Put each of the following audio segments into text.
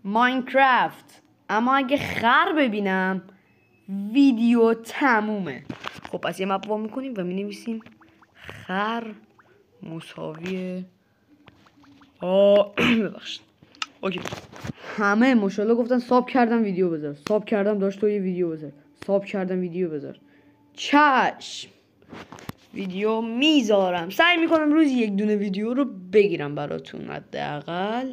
ماینکرافت. اما اگه خر ببینم ویدیو تمومه. خب پس یه مپ وا میکنیم و مینویسیم خر مساوی ببخشید. اوکی. همه ماشاءالله گفتن ساب کردم ویدیو بذار، ساب کردم داشت تو یه ویدیو بذار، ساب کردم ویدیو بذار. چشم، ویدیو میذارم. سعی میکنم روزی یک دونه ویدیو رو بگیرم براتون حداقل.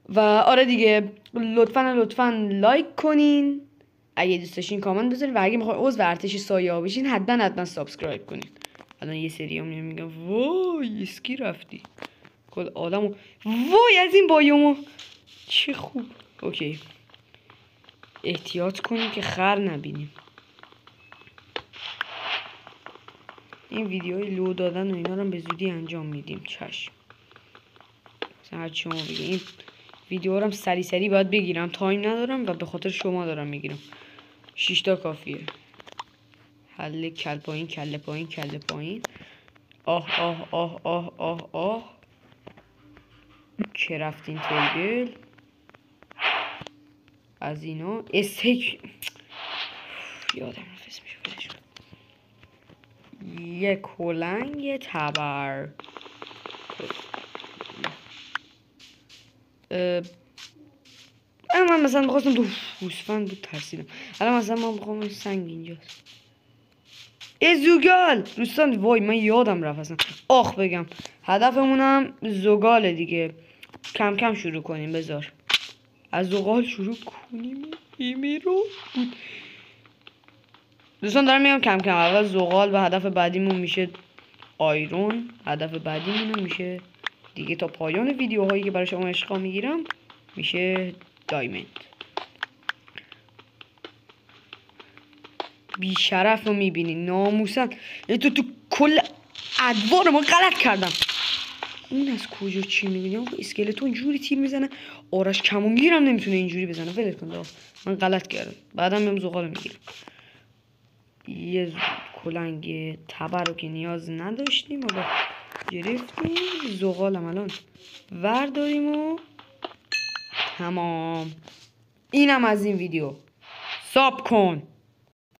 و آره دیگه، لطفا لایک کنین، اگه دوست داشتین کامنت بذارین، و اگه میخواین عضو ارتش سایه ها بشین حتما سابسکرایب کنین. الان یه سری هم میگم وای اسکی رفتی کل آدمو، وای از این بایومو چه خوب. اوکی، احتیاط کنیم که خر نبینیم. این ویدیوهای لو دادن و اینا رو به زودی انجام میدیم. چشم. مثلا هر چی شما بگید این ویدیو رو هم سری باید بگیرم، تایم ندارم و به خاطر شما دارم میگیرم. 6 تا کافیه. حل کله پایین. آه کرافتین تیبل از اینا. استیک یادم رفت اسمش بدش. یه کلنگ تبر. من مثلا میخواستم تو گوسفند بود ترسیدم. الان مثلا ما میخوام سنگ اینجاست. زوگال دوستان، وای من یادم رفت اصلا بگم هدفمونم زغال دیگه. کم کم شروع کنیم. بذار از زغال شروع کنیم. ایمی رو دوستان دارم میگم کم کم. اول زغال و هدف بعدیمون میشه آیرون. هدف بعدیمون میشه دیگه تا پایان ویدیوهایی که برای شما اشغال میگیرم میشه دایموند. بیشرف رو میبینی ناموسن. تو کل ادوار ما غلط کردم. اون از کجا چی میبینی؟ اسکلتون جوری تیر میزنه. آرش کمونگیرم نمیتونه اینجوری بزنه. ولت کن من غلط کردم. بعدم میام زغال میگیرم. یه کلنگ تبر رو که نیاز نداشتیم و گرفتیم. زغالم الان ورداریم و تمام. اینم از این ویدیو. ساب کن.